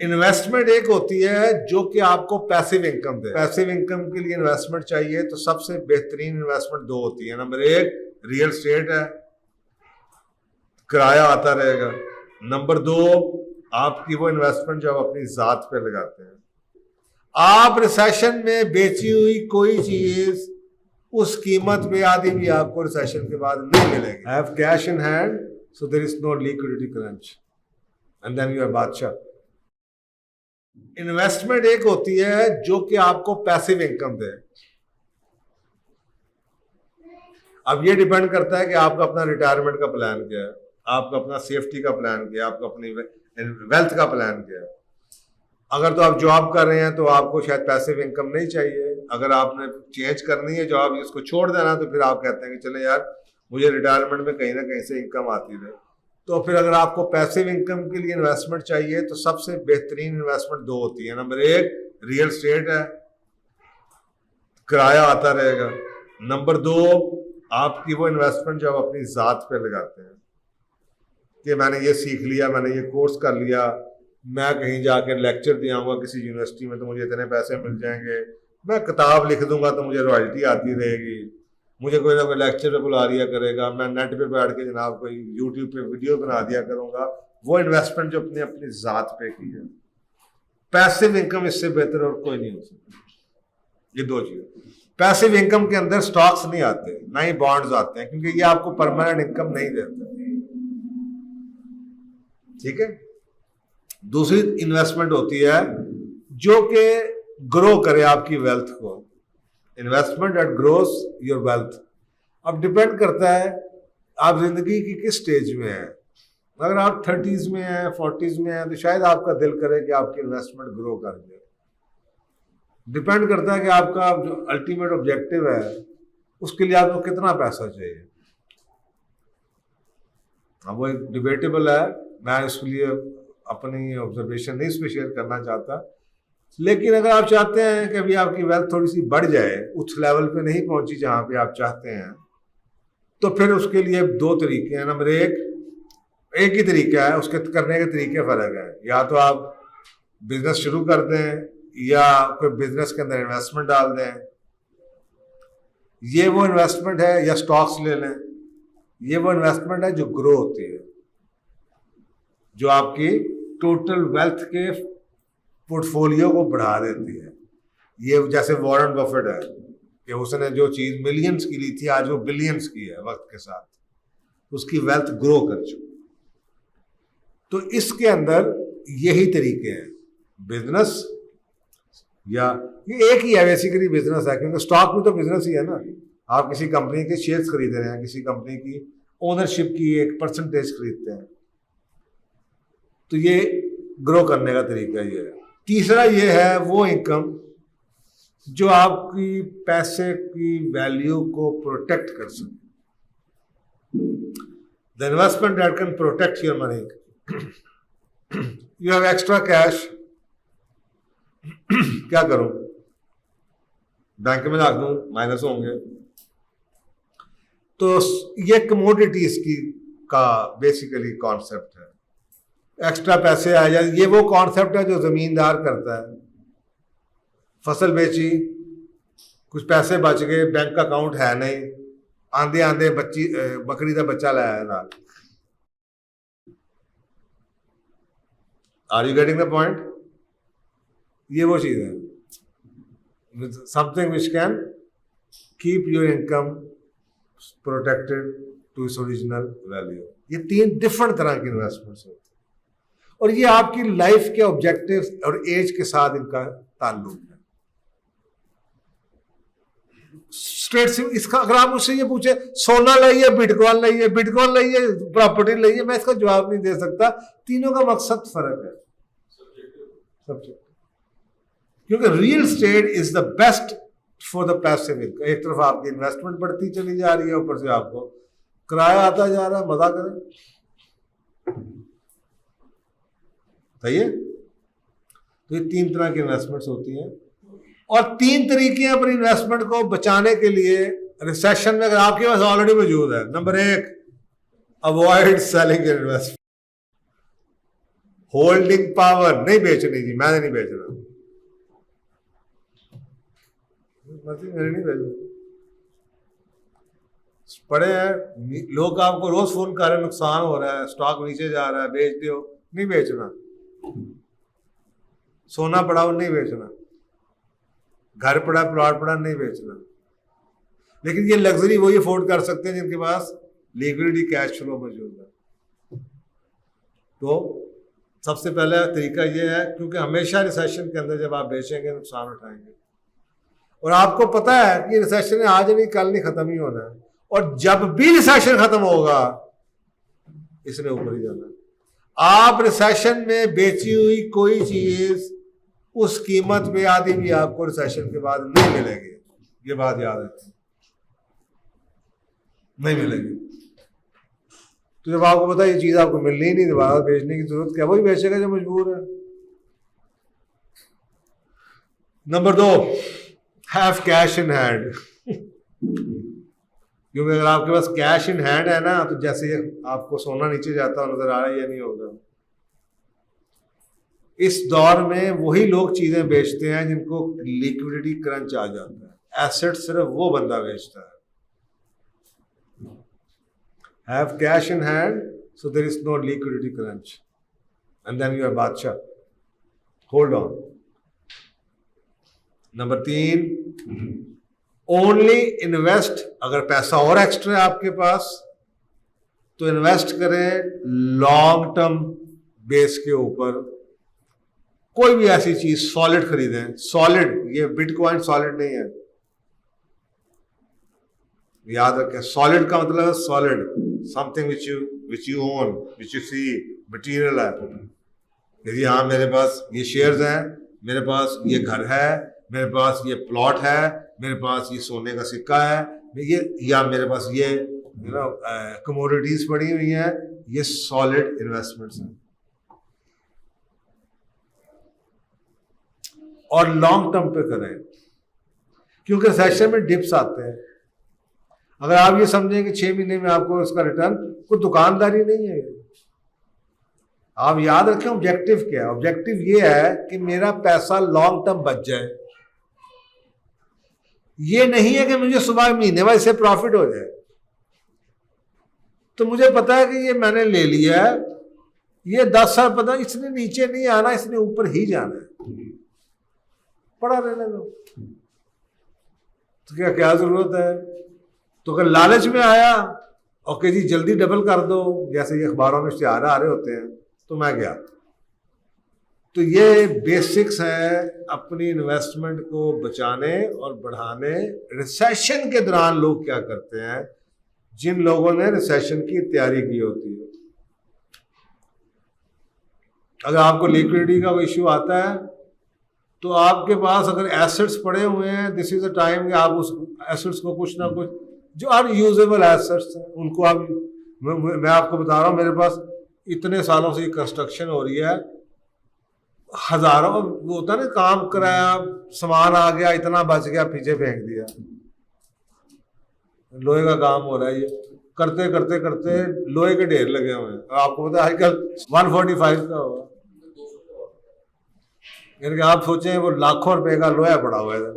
Investment एक होती है जो कि आपको पैसिव इनकम दे। पैसिव इनकम के लिए इन्वेस्टमेंट चाहिए तो सबसे बेहतरीन इन्वेस्टमेंट दो होती है। नंबर एक रियल एस्टेट है, किराया आता रहेगा। नंबर दो आपकी वो इन्वेस्टमेंट जो आप अपनी जात पे लगाते हैं। आप रिसेशन में बेची हुई कोई चीज उस कीमत पे आधी भी आपको रिसेशन के बाद नहीं मिलेगी। Have cash in hand so there is no liquidity crunch and then you are बादशाह। इन्वेस्टमेंट एक होती है जो कि आपको पैसिव इनकम दे। अब ये डिपेंड करता है कि आपका अपना रिटायरमेंट का प्लान क्या है, आपका अपना सेफ्टी का प्लान क्या है, आपका अपनी वेल्थ का प्लान क्या है। अगर तो आप जॉब कर रहे हैं तो आपको शायद पैसिव इनकम नहीं चाहिए। अगर आपने चेंज करनी है जॉब, इसको छोड़ देना, तो फिर आप कहते हैं कि चले यार मुझे रिटायरमेंट में कहीं ना कहीं से इनकम आती रहे। तो फिर अगर आपको पैसिव इनकम के लिए इन्वेस्टमेंट चाहिए तो सबसे बेहतरीन इन्वेस्टमेंट दो होती है। नंबर एक रियल एस्टेट है, किराया आता रहेगा। नंबर दो आपकी वो इन्वेस्टमेंट जो आप अपनी जात पे लगाते हैं कि मैंने ये सीख लिया, मैंने ये कोर्स कर लिया, मैं कहीं जाकर लेक्चर दे आऊँगा किसी यूनिवर्सिटी में तो मुझे इतने पैसे मिल जाएंगे, मैं किताब लिख दूंगा तो मुझे रॉयल्टी आती रहेगी, मुझे कोई ना कोई लेक्चर पे बुला दिया करेगा, मैं नेट पे बैठ के जनाब कोई यूट्यूब पे वीडियो बना दिया करूंगा। वो इन्वेस्टमेंट जो अपने अपनी जात पे की है, पैसिव इनकम इससे बेहतर और कोई नहीं हो सकता। ये दो चीजें। पैसिव इनकम के अंदर स्टॉक्स नहीं आते, ना ही बॉन्ड्स आते हैं, क्योंकि ये आपको परमानेंट इनकम नहीं देते। ठीक है। दूसरी इन्वेस्टमेंट होती है जो कि ग्रो करे आपकी वेल्थ को। Investment that grows your wealth. अब डिपेंड करता है आप जिंदगी की किस स्टेज में हैं। अगर आप 30s में हैं, 40s में हैं, तो शायद आपका दिल करे कि आपकी इन्वेस्टमेंट ग्रो कर दे। डिपेंड करता है कि आपका जो अल्टीमेट ऑब्जेक्टिव है उसके लिए आपको कितना पैसा चाहिए। अब वो एक डिबेटेबल है, मैं इसके लिए अपनी ऑब्जर्वेशन नहीं इसमें शेयर करना चाहता। लेकिन अगर आप चाहते हैं कि अभी आपकी वेल्थ थोड़ी सी बढ़ जाए, उस लेवल पे नहीं पहुंची जहां पे आप चाहते हैं, तो फिर उसके लिए दो तरीके हैं। नंबर एक ही तरीका है, उसके करने के तरीके फर्क है। या तो आप बिजनेस शुरू कर दें या कोई बिजनेस के अंदर इन्वेस्टमेंट डाल दें। ये वो इन्वेस्टमेंट है, या स्टॉक्स ले लें। ये वो इन्वेस्टमेंट है जो ग्रो होती है, जो आपकी टोटल वेल्थ के पोर्टफोलियो को बढ़ा देती है। ये जैसे वॉरेन बफेट है कि उसने जो चीज मिलियंस की ली थी आज वो बिलियंस की है वक्त के साथ, उसकी वेल्थ ग्रो कर चुकी। तो इसके अंदर यही तरीके हैं। बिजनेस या ये एक ही है बेसिकली, बिजनेस है, क्योंकि स्टॉक भी तो बिजनेस ही है ना। आप किसी कंपनी के शेयर्स खरीद रहे हैं, किसी कंपनी की ओनरशिप की एक परसेंटेज खरीदते हैं, तो ये ग्रो करने का तरीका ये है। तीसरा ये है वो इनकम जो आपकी पैसे की वैल्यू को प्रोटेक्ट कर सके। The investment that can protect your money. You have extra cash, क्या करूं, बैंक में रख दूं, माइनस होंगे। तो ये कमोडिटीज की का बेसिकली कॉन्सेप्ट है। एक्स्ट्रा पैसे आ जाए, ये वो कॉन्सेप्ट है जो जमींदार करता है। फसल बेची, कुछ पैसे बच गए, बैंक अकाउंट है नहीं, आंधे आंधे बकरी का बच्चा लाया नाल। Are you getting the point? ये वो चीज है, something which can keep your income protected to its original value. ये तीन डिफरेंट तरह की इन्वेस्टमेंट्स होती है और ये आपकी लाइफ के ऑब्जेक्टिव्स और एज के साथ इनका ताल्लुक है। स्ट्रेट से इसका अगर आप मुझसे ये पूछे सोना लाइए, बिटकॉइन लाइए, बिटकॉइन लाइए, प्रॉपर्टी लाइए, मैं इसका जवाब नहीं दे सकता। तीनों का मकसद फर्क है, सब्जेक्ट। क्योंकि real estate is the best for the passive income. एक तरफ आपकी इन्वेस्टमेंट बढ़ती चली जा रही है, ऊपर से आपको किराया आता जा रहा है, मजा करें, सही है। तो ये तीन तरह की इन्वेस्टमेंट्स होती हैं और तीन तरीके हैं अपनी इन्वेस्टमेंट को बचाने के लिए रिसेशन में, अगर आपके पास ऑलरेडी मौजूद है। नंबर एक, avoid selling investment. Holding power नहीं बेचनी जी, मैंने नहीं बेचना, मैंने नहीं बेचना। पड़े हैं लोग, आपको रोज फोन कर रहे हैं, नुकसान हो रहा है, स्टॉक नीचे जा रहा है, बेच दो, नहीं बेचना। सोना पड़ा हो, नहीं बेचना। घर पड़ा, प्लॉट पड़ा, नहीं बेचना। लेकिन ये लग्जरी वही अफोर्ड कर सकते हैं जिनके पास लिक्विडिटी, कैश फ्लो मौजूद है। तो सबसे पहला तरीका ये है, क्योंकि हमेशा रिसेशन के अंदर जब आप बेचेंगे नुकसान उठाएंगे, और आपको पता है कि रिसेशन आज नहीं कल नहीं खत्म ही होना है, और जब भी रिसेशन खत्म होगा इसने ऊपर ही जाना है। आप रिसेशन में बेची हुई कोई चीज उस कीमत पे आधी भी आपको रिसेशन के बाद नहीं मिलेगी, ये बात याद रखें, नहीं मिलेगी। तो जब आपको पता ये चीज आपको मिलनी ही नहीं, दोबारा बेचने की जरूरत क्या, वही बेचेगा जो मजबूर है। Number 2, have cash in hand. क्योंकि अगर आपके पास कैश इन हैंड है ना, तो जैसे आपको सोना नीचे जाता हो नजर आ रहा है या नहीं होगा। इस दौर में वही लोग चीजें बेचते हैं जिनको लिक्विडिटी क्रंच आ जाता है। एसेट सिर्फ वो बंदा बेचता है। Have cash in hand, so there is no liquidity crunch, and then you are बादशाह। Hold on. Number 3, only invest, अगर पैसा और एक्स्ट्रा है आपके पास तो इन्वेस्ट करें लॉन्ग टर्म बेस के ऊपर। कोई भी ऐसी चीज सॉलिड खरीदें, सॉलिड, ये बिटकॉइन सॉलिड नहीं है, याद रखें। सॉलिड का मतलब है solid, something which you own, which you see, material है। यदि हाँ मेरे पास ये शेयर्स हैं, मेरे पास ये घर है, मेरे पास ये प्लॉट है, मेरे पास ये सोने का सिक्का है, ये, या मेरे पास ये कमोडिटीज पड़ी हुई हैं, ये सॉलिड इन्वेस्टमेंट्स हैं। और लॉन्ग टर्म पे करें, क्योंकि सेशन में डिप्स आते हैं। अगर आप ये समझें कि 6 महीने में आपको इसका रिटर्न, कोई दुकानदारी नहीं है। आप याद रखें ऑब्जेक्टिव क्या है। ऑब्जेक्टिव ये है कि मेरा पैसा लॉन्ग टर्म बच जाए। ये नहीं है कि मुझे सुबह महीने बाद से प्रॉफिट हो जाए। तो मुझे पता है कि ये मैंने ले लिया है, ये 10 साल पता इसने नीचे नहीं आना, इसने ऊपर ही जाना है, पड़ा रहने दो। तो क्या जरूरत है। तो अगर लालच में आया ओके जी जल्दी डबल कर दो, जैसे ये अखबारों में इश्तिहार आ रहे होते हैं, तो मैं गया। तो ये बेसिक्स है अपनी इन्वेस्टमेंट को बचाने और बढ़ाने। रिसेशन के दौरान लोग क्या करते हैं, जिन लोगों ने रिसेशन की तैयारी की होती है, अगर आपको लिक्विडिटी का कोई इश्यू आता है तो आपके पास अगर एसेट्स पड़े हुए हैं, दिस इज अ टाइम कि आप उस एसेट्स को कुछ ना कुछ, जो अनयूजेबल एसेट्स हैं उनको आप, मैं आपको बता रहा हूँ, मेरे पास इतने सालों से ये कंस्ट्रक्शन हो रही है, हजारों होता ना काम कराया, सामान आ गया, इतना बच गया, पीछे फेंक दिया। लोहे का काम हो रहा है, ये करते करते करते लोहे के ढेर लगे हुए हैं। आपको पता है आजकल 145 का होगा, यानी कि आप सोचें वो लाखों रुपए का लोहा पड़ा हुआ है।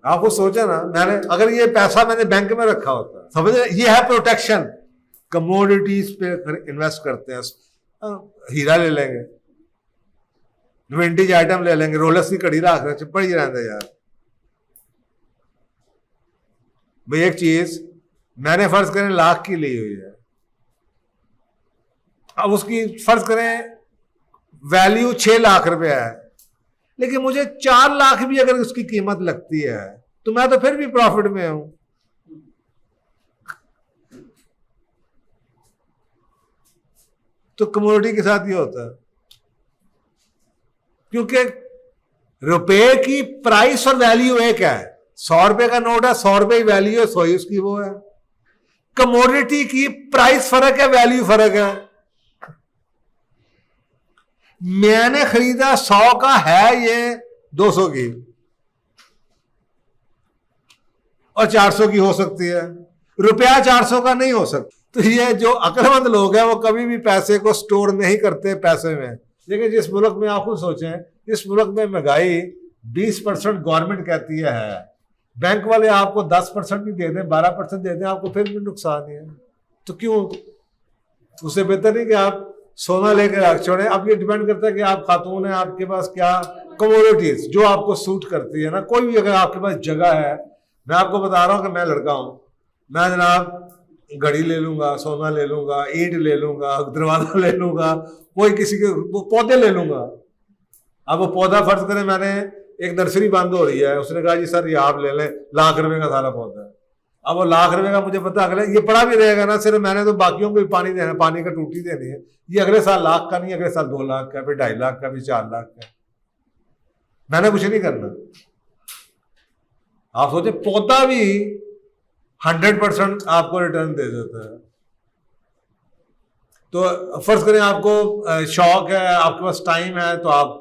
आपको सोचा ना, मैंने अगर ये पैसा मैंने बैंक में रखा होता, समझ, ये है प्रोटेक्शन। कमोडिटीज पे इन्वेस्ट करते हैं, हीरा ले लेंगे, विंटेज आइटम ले लेंगे, रोलेक्स की घड़ी रख रहे, पड़ी रहते यार। भाई एक चीज मैंने फर्ज करें लाख की ली हुई है, अब उसकी फर्ज करें वैल्यू 6 लाख रुपया है, लेकिन मुझे 4 लाख भी अगर उसकी कीमत लगती है तो मैं तो फिर भी प्रॉफिट में हूं। तो कमोडिटी के साथ ये होता है, क्योंकि रुपए की प्राइस और वैल्यू एक है। 100 रुपए का नोट है, 100 रुपए की वैल्यू है, 100 ही उसकी वो है। कमोडिटी की प्राइस फर्क है, वैल्यू फर्क है। मैंने खरीदा 100 का है, ये 200 की और 400 की हो सकती है, रुपया 400 का नहीं हो सकता। तो ये जो अक्लमंद लोग हैं वो कभी भी पैसे को स्टोर नहीं करते पैसे में, लेकिन जिस मुल्क में आप खुद सोचें, इस मुल्क में महंगाई 20% गवर्नमेंट कहती है, बैंक वाले आपको 10% भी दे दें, 12% दे दें, आपको फिर भी नुकसान ही है। तो क्यों? उससे बेहतर नहीं कि आप सोना लेकर रख छोड़े। अब ये डिपेंड करता है कि आप खातून हैं, आपके पास क्या कमोडिटीज जो आपको सूट करती है ना। कोई भी अगर आपके पास जगह है, मैं आपको बता रहा हूँ कि मैं लड़का हूँ, मैं जनाब घड़ी ले लूंगा, सोना ले लूंगा, ईंट ले लूंगा, दरवाजा ले लूंगा, कोई किसी के वो पौधे ले लूंगा। अब वो पौधा फर्ज करें, मैंने एक नर्सरी बंद हो रही है, उसने कहा जी सर ये आप ले लें, ₹1,00,000 का सारा पौधा है। अब वो ₹1,00,000 का मुझे पता अगले ये पड़ा भी रहेगा ना, सिर्फ मैंने तो बाकियों को भी पानी देना, पानी का टूटी देनी है। ये अगले साल लाख का नहीं, अगले साल 2 लाख का, फिर 2.5 लाख का, फिर 4 लाख का। मैंने कुछ नहीं करना। आप सोचे पौधा भी 100% आपको रिटर्न दे देता है। तो फर्ज करें आपको शौक है, आपके पास टाइम है, तो आप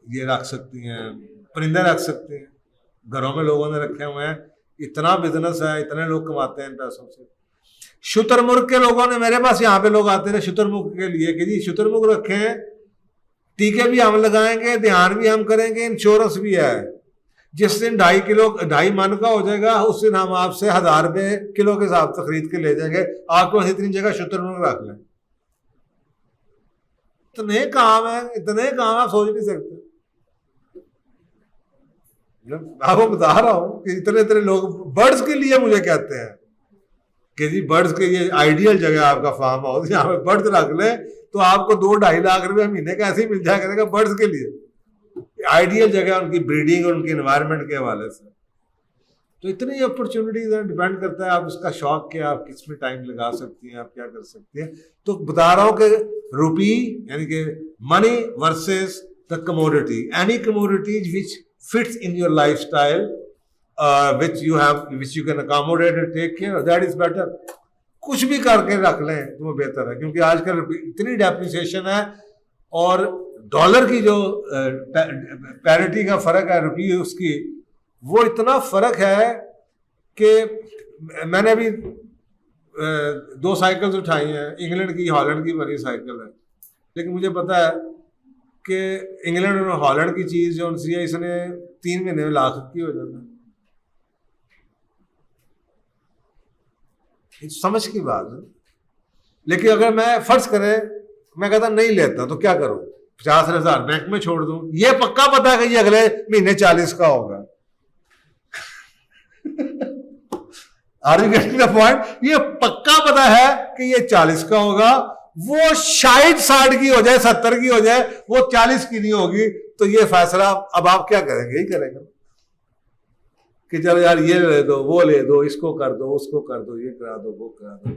ये रख सकती हैं, परिंदे रख सकते हैं। घरों में लोगों ने रखे हुए हैं, इतना बिजनेस है, इतने लोग कमाते हैं इन पैसों से। शुतुरमुर्ग के लोगों ने, मेरे पास यहाँ पे लोग आते थे शुतुरमुर्ग के लिए कि जी शुतुरमुर्ग रखें, टीके भी हम लगाएंगे, ध्यान भी हम करेंगे, इंश्योरेंस भी है। जिस दिन 2.5 मन का हो जाएगा, उस दिन हम आपसे ₹1,000 किलो के हिसाब से खरीद के ले जाएंगे। आपको इतनी जगह शुतुरमुर्ग रख लें। इतने काम है, इतने काम आप सोच नहीं सकते। आपको बता रहा हूं कि इतने लोग बर्ड्स के लिए मुझे कहते हैं कि जी बर्ड्स के ये आइडियल जगह आपका फार्म हाउस, यहाँ पे बर्ड्स रख ले तो आपको 2-2.5 लाख रुपए महीने का ऐसे ही मिल जाएगा बर्ड्स के लिए। आइडियल जगह उनकी ब्रीडिंग और उनकी एनवायरनमेंट के हवाले से। तो इतनी अपॉर्चुनिटीज है, डिपेंड करता है आप उसका शौक क्या, आप किस में टाइम लगा सकती हैं, आप क्या कर सकती हैं। तो बता रहा हूं कि रुपी यानी कि money versus the commodity, any commodities which fits in your lifestyle, which you can accommodate and take care, that is better। कुछ भी करके रख लें तो वो बेहतर है, क्योंकि आजकल इतनी डेप्रिसिएशन है और डॉलर की जो पैरिटी का फर्क है, रुपये उसकी, वो इतना फर्क है कि मैंने अभी 2 साइकिल्स उठाई हैं, इंग्लैंड की, हॉलैंड की बनी साइकिल है। लेकिन मुझे पता है कि इंग्लैंड और हॉलैंड की चीज जो उनसी है, इसने 3 महीने में लाख की हो जाता है। समझ की बात है। लेकिन अगर मैं फर्ज करें मैं कहता नहीं लेता तो क्या करूं, 50,000 बैंक में छोड़ दूं, ये पक्का पता है कि ये अगले महीने 40 का होगा। Are you getting the point? ये पक्का पता है कि ये 40 का होगा, वो शायद 60 की हो जाए, 70 की हो जाए, वो 40 की नहीं होगी। तो ये फैसला अब आप क्या करेंगे? ही करेंगे कि चलो यार ये ले दो, वो ले दो, इसको कर दो, उसको कर दो, ये करा दो, वो करा दो।